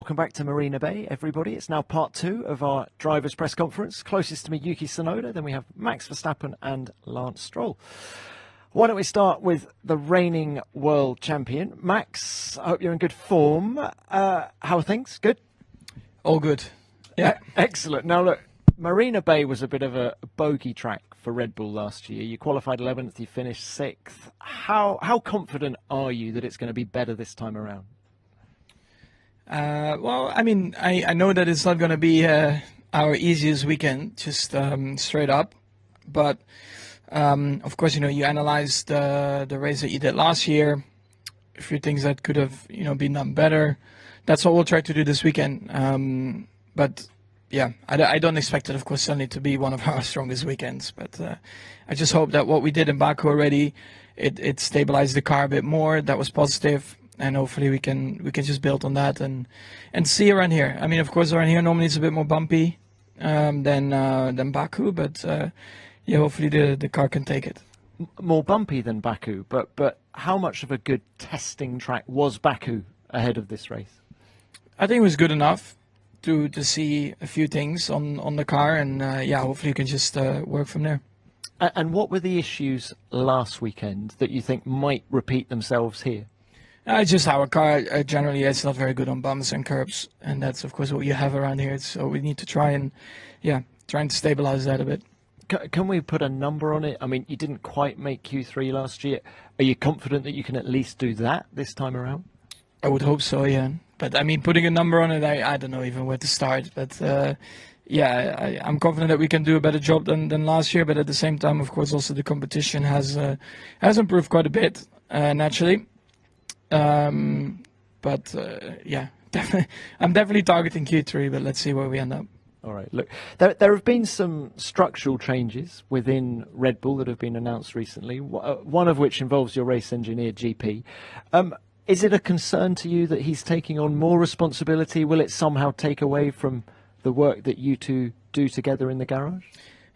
welcome back to Marina Bay, everybody. It's now part 2 of our drivers' press conference. Closest to me, Yuki Tsunoda. Then we have Max Verstappen and Lance Stroll. Why don't we start with the reigning world champion, Max? I hope you're in good form. How are things? Good? All good. Yeah. Excellent. Now, look, Marina Bay was a bit of a bogey track for Red Bull last year. You qualified 11th, you finished 6th. How confident are you that it's going to be better this time around? Well, I mean, I know that it's not going to be our easiest weekend, just straight up. But, of course, you analyze the race that you did last year, a few things that could have, been done better. That's what we'll try to do this weekend. But, yeah, I don't expect it, of course, suddenly to be one of our strongest weekends. But I just hope that what we did in Baku already, it stabilized the car a bit more. That was positive. And hopefully we can just build on that and see around here. I mean, of course, around here normally it's a bit more bumpy than Baku, but yeah, hopefully the car can take it. More bumpy than Baku, but how much of a good testing track was Baku ahead of this race? I think it was good enough to see a few things on the car, and yeah, hopefully you can just work from there. And what were the issues last weekend that you think might repeat themselves here? It's just our car generally is not very good on bumps and curbs, and that's of course what you have around here. So we need to try and stabilize that a bit. Can we put a number on it? I mean, you didn't quite make Q3 last year. Are you confident that you can at least do that this time around? I would hope so, yeah. But I mean, putting a number on it, I don't know even where to start. But yeah, I'm confident that we can do a better job than last year. But at the same time, of course, also the competition has improved quite a bit naturally. But yeah, I'm definitely targeting Q3, but let's see where we end up. All right. Look, there have been some structural changes within Red Bull that have been announced recently, one of which involves your race engineer, GP. Is it a concern to you that he's taking on more responsibility? Will it somehow take away from the work that you two do together in the garage?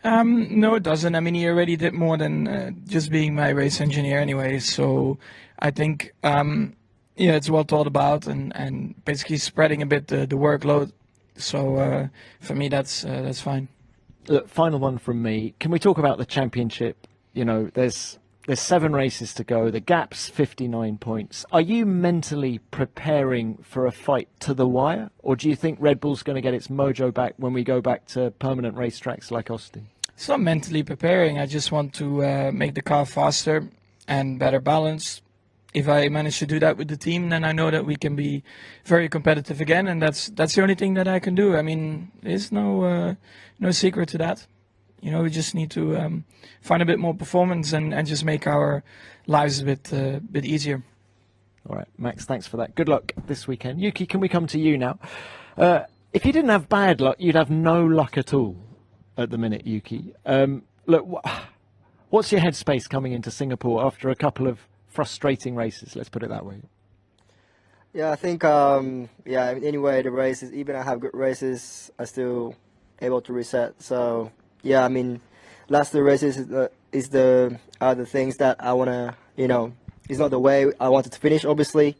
No, it doesn't. I mean, he already did more than just being my race engineer anyway. So I think, yeah, it's well thought about and basically spreading a bit the workload. So for me, that's fine. Look, final one from me. Can we talk about the championship? There's 7 races to go. The gap's 59 points. Are you mentally preparing for a fight to the wire? Or do you think Red Bull's going to get its mojo back when we go back to permanent racetracks like Austin? It's not mentally preparing. I just want to make the car faster and better balanced. If I manage to do that with the team, then I know that we can be very competitive again. And that's the only thing that I can do. I mean, there's no secret to that. We just need to find a bit more performance and just make our lives a bit easier. All right, Max, thanks for that. Good luck this weekend. Yuki, can we come to you now? If you didn't have bad luck, you'd have no luck at all at the minute, Yuki. Look, what's your headspace coming into Singapore after a couple of frustrating races? Let's put it that way. Yeah, I think, anyway, the races, even I have good races, I still able to reset. So, yeah, I mean, last 2 races is the things that I want to, it's not the way I wanted to finish, obviously.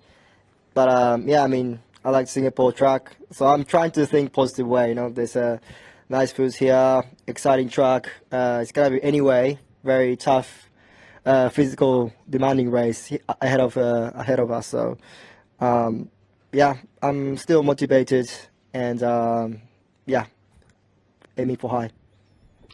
But, yeah, I mean, I like Singapore track. So I'm trying to think positive way, There's a nice foods here, exciting track. It's going to be, anyway, very tough, physical, demanding race ahead of us. So, yeah, I'm still motivated and, yeah, aiming for high.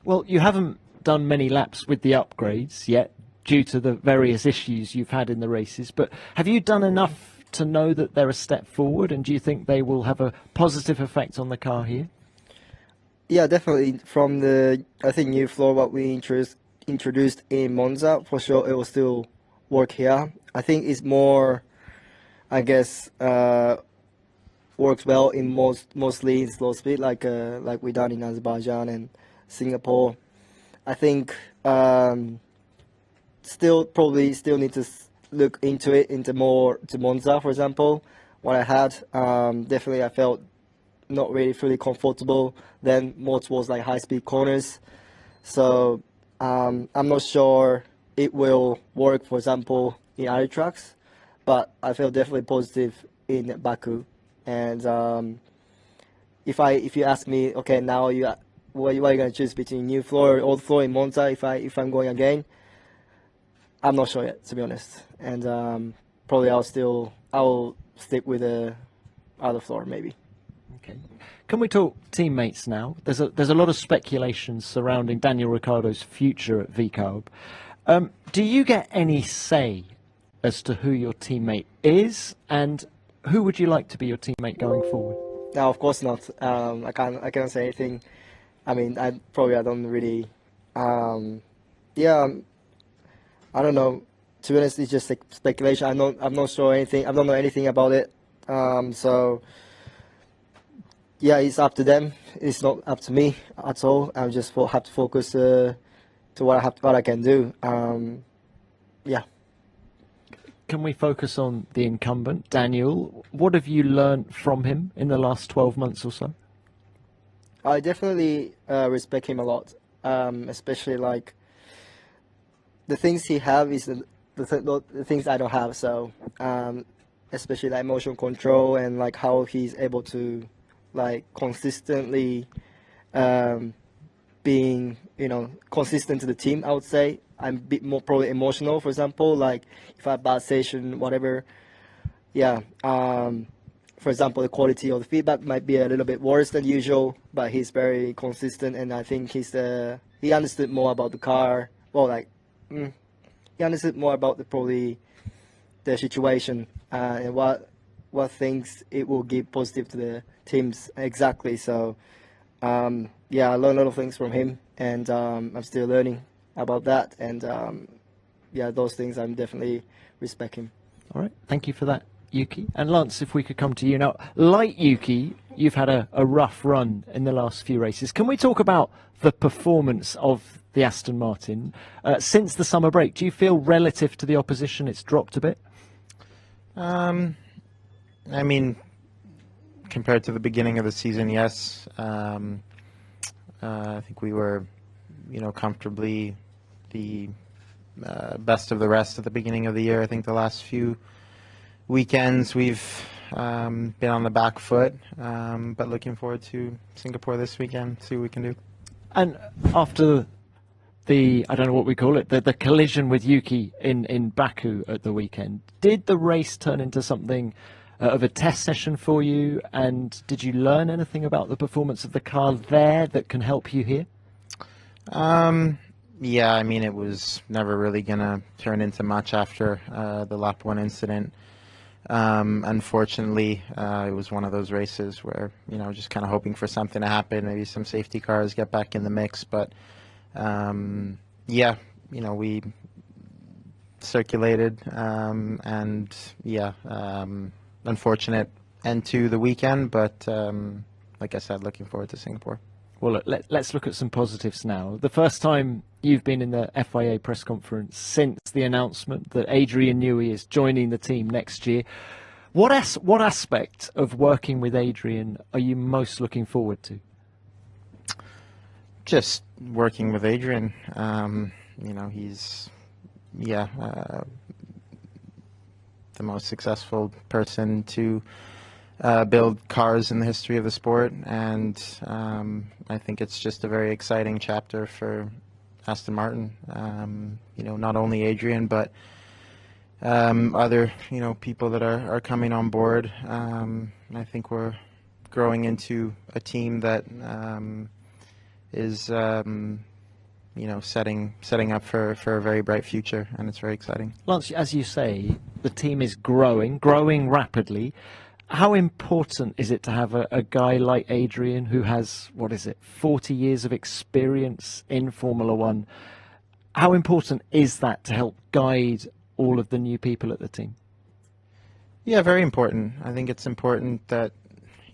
Well, you haven't done many laps with the upgrades yet due to the various issues you've had in the races, but have you done enough to know that they're a step forward, and do you think they will have a positive effect on the car here? Yeah, definitely. From the, I think, new floor what we introduced in Monza, for sure it will still work here. I think it's more, I guess, works well in mostly in slow speed, like we done in Azerbaijan and Singapore. I think probably still need to look into it into more to Monza, for example. What I had, definitely I felt not really fully comfortable. Then more towards like high speed corners. So I'm not sure it will work, for example, in other tracks, but I feel definitely positive in Baku. And if you ask me, okay, now what are you gonna choose between new floor or old floor in Monza? If I'm going again, I'm not sure yet, to be honest. And probably I'll stick with the other floor maybe. Okay. Can we talk teammates now? There's a lot of speculation surrounding Daniel Ricciardo's future at VCarb. Do you get any say as to who your teammate is, and who would you like to be your teammate going forward? No, of course not. I can't say anything. I mean, I don't really. Yeah, I don't know. To be honest, it's just like speculation. I'm not sure anything. I don't know anything about it. So yeah, it's up to them. It's not up to me at all. I just have to focus to what I can do. Yeah. Can we focus on the incumbent, Daniel? What have you learned from him in the last 12 months or so? I definitely respect him a lot, especially like the things he have is the things I don't have. So especially like emotional control and like how he's able to like consistently being consistent to the team. I would say I'm a bit more probably emotional. For example, like if I have bad session, whatever. Yeah. For example, the quality of the feedback might be a little bit worse than usual, but he's very consistent, and I think he understood more about the car. Well, like he understood more about probably the situation and what things it will give positive to the teams exactly. So yeah, I learned a lot of things from him, and I'm still learning about that. And yeah, those things I'm definitely respect him. All right, thank you for that, Yuki. And Lance, if we could come to you now. Like Yuki, you've had a rough run in the last few races. Can we talk about the performance of the Aston Martin since the summer break? Do you feel relative to the opposition it's dropped a bit? I mean, compared to the beginning of the season, yes. I think we were, comfortably the best of the rest at the beginning of the year. I think the last few weekends we've been on the back foot, but looking forward to Singapore this weekend, see what we can do. And after I don't know what we call it, the collision with Yuki in Baku at the weekend, did the race turn into something of a test session for you? And did you learn anything about the performance of the car there that can help you here? Yeah, I mean, it was never really going to turn into much after the lap 1 incident. Unfortunately, it was one of those races where, just kind of hoping for something to happen, maybe some safety cars get back in the mix. But, yeah, we circulated, and, yeah, unfortunate end to the weekend. But, like I said, looking forward to Singapore. Well, let's look at some positives now. The first time you've been in the FIA press conference since the announcement that Adrian Newey is joining the team next year. What aspect of working with Adrian are you most looking forward to? Just working with Adrian. He's, the most successful person to build cars in the history of the sport, and I think it's just a very exciting chapter for Aston Martin. Not only Adrian, but other people that are coming on board. I think we're growing into a team that is setting up for a very bright future, and it's very exciting. Lance, as you say, the team is growing rapidly. How important is it to have a guy like Adrian who has, 40 years of experience in Formula One? How important is that to help guide all of the new people at the team? Yeah, very important. I think it's important that,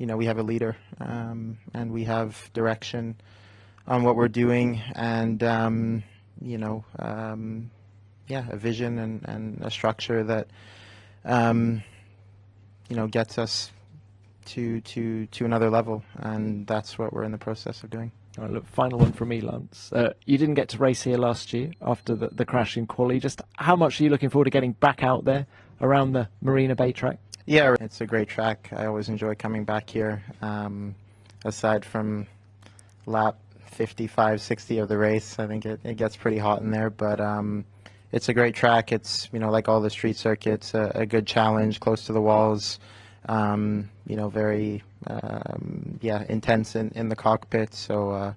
we have a leader, and we have direction on what we're doing, and, a vision and a structure that, gets us to another level, and that's what we're in the process of doing. All right, look, final one from me, Lance. You didn't get to race here last year after the crash in quali. Just how much are you looking forward to getting back out there around the Marina Bay track? Yeah, it's a great track. I always enjoy coming back here. Aside from lap 55, 60 of the race, I think it gets pretty hot in there. But it's a great track. It's, like all the street circuits, a good challenge, close to the walls. Very intense in the cockpit. So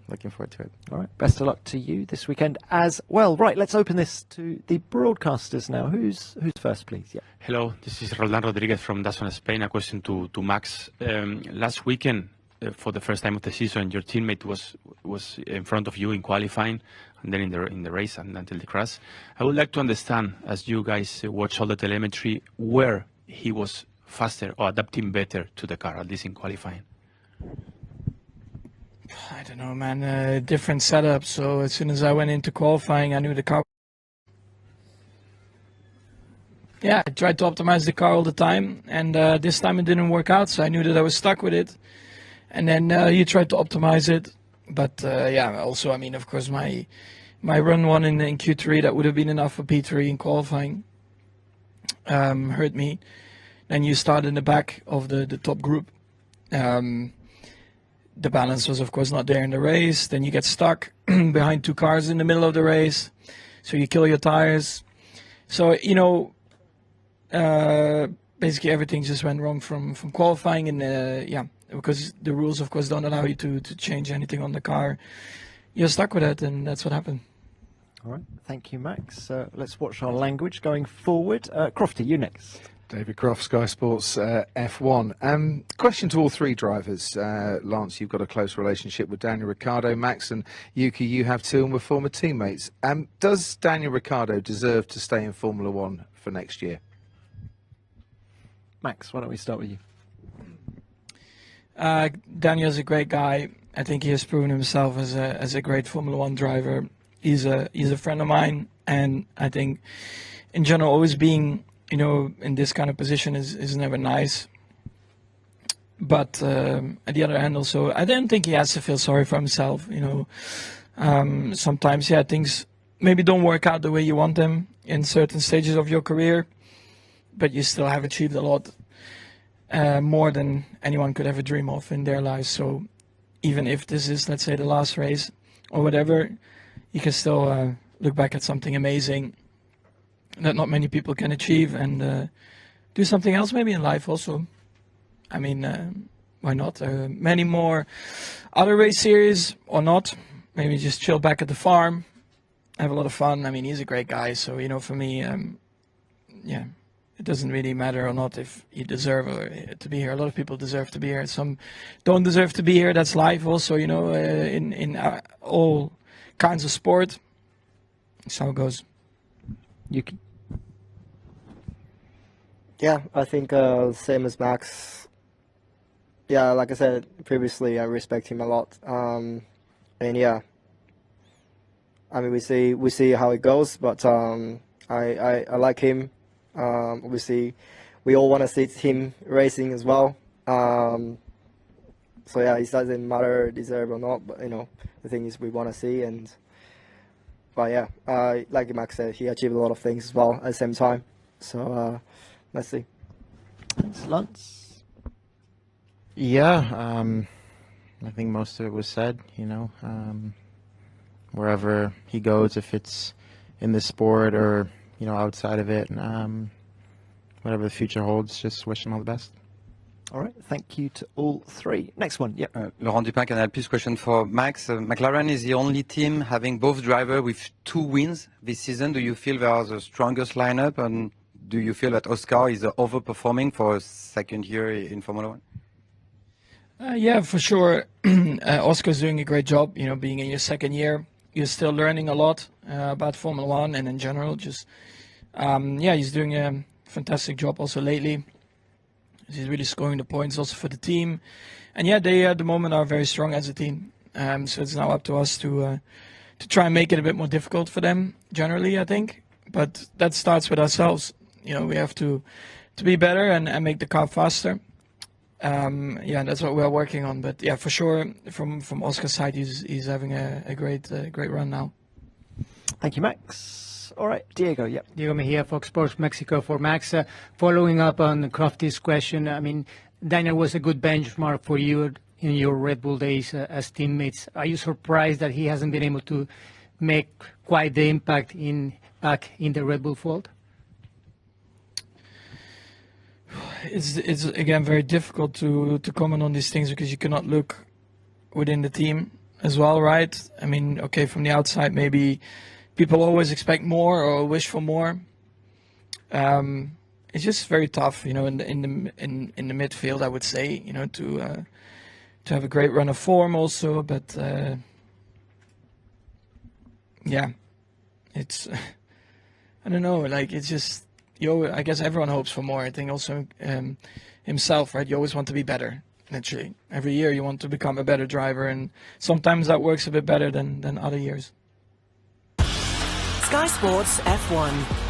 looking forward to it. All right, best of luck to you this weekend as well. Right, let's open this to the broadcasters now. Who's first, please? Yeah. Hello, this is Roldan Rodriguez from DAZN Spain. A question to Max. Last weekend, for the first time of the season, your teammate was in front of you in qualifying, and then in the race and until the crash. I would like to understand, as you guys watch all the telemetry, where he was faster or adapting better to the car, at least in qualifying. I don't know, man. Different setup. So as soon as I went into qualifying, I knew the car. Yeah, I tried to optimize the car all the time, and this time it didn't work out, so I knew that I was stuck with it. And then you tried to optimize it, but also, I mean, of course, my run one in Q3, that would have been enough for P3 in qualifying, hurt me. Then you start in the back of the top group. The balance was, of course, not there in the race. Then you get stuck behind two cars in the middle of the race, so you kill your tires. So, basically everything just went wrong from qualifying, and because the rules, of course, don't allow you to change anything on the car. You're stuck with it, and that's what happened. All right, thank you, Max. Let's watch our language going forward. Crofty, you next. David Croft, Sky Sports F1. Question to all three drivers. Lance, you've got a close relationship with Daniel Ricciardo. Max and Yuki, you have too, and we're former teammates. Does Daniel Ricciardo deserve to stay in Formula One for next year? Max, why don't we start with you? Daniel's a great guy. I think he has proven himself as a great Formula One driver. He's a friend of mine, and I think in general, always being in this kind of position is never nice. But at the other hand, also, I don't think he has to feel sorry for himself. Sometimes, things maybe don't work out the way you want them in certain stages of your career, but you still have achieved a lot more than anyone could ever dream of in their lives. So even if this is, let's say, the last race or whatever, you can still look back at something amazing that not many people can achieve, and do something else maybe in life also. I mean, why not? Many more other race series or not. Maybe just chill back at the farm, have a lot of fun. I mean, he's a great guy, so for me, it doesn't really matter or not if you deserve to be here. A lot of people deserve to be here. Some don't deserve to be here. That's life also, in all kinds of sport. That's how it goes. Yuki? Yeah, I think same as Max. Yeah, like I said previously, I respect him a lot. And yeah, I mean, we see how it goes, but I like him. Obviously, we all want to see him racing as well. So yeah, it doesn't matter deserve or not, but the thing is we want to see. But yeah, like Max said, he achieved a lot of things as well at the same time. So let's see. Thanks, Lance. Yeah, I think most of it was said. Wherever he goes, if it's in the sport or outside of it, whatever the future holds, just wish him all the best. All right, thank you to all three. Next one, yep. Laurent Dupin, Canal Plus. Question for Max. McLaren is the only team having both drivers with 2 wins this season. Do you feel they are the strongest lineup, and do you feel that Oscar is overperforming for a second year in Formula One? Yeah, for sure. Oscar's doing a great job. Being in your second year, you're still learning a lot about Formula One and in general. Just he's doing a fantastic job also lately. He's really scoring the points also for the team. And yeah, they at the moment are very strong as a team. So it's now up to us to try and make it a bit more difficult for them generally, I think. But that starts with ourselves. We have to be better and make the car faster. That's what we're working on. But yeah, for sure, from Oscar's side, he's having a great run now. Thank you, Max. All right, Diego. Yep. Diego Mejia, Fox Sports Mexico for Max. Following up on Crofty's question, I mean, Daniel was a good benchmark for you in your Red Bull days as teammates. Are you surprised that he hasn't been able to make quite the impact back in the Red Bull fold? It's again very difficult to comment on these things because you cannot look within the team as well, right? I mean, okay, from the outside, maybe people always expect more or wish for more. It's just very tough, you know, in the midfield, I would say, you know, to have a great run of form also, but yeah, it's I don't know, like it's just I guess everyone hopes for more. I think also himself, right? You always want to be better. Literally, every year you want to become a better driver, and sometimes that works a bit better than other years. Sky Sports F1.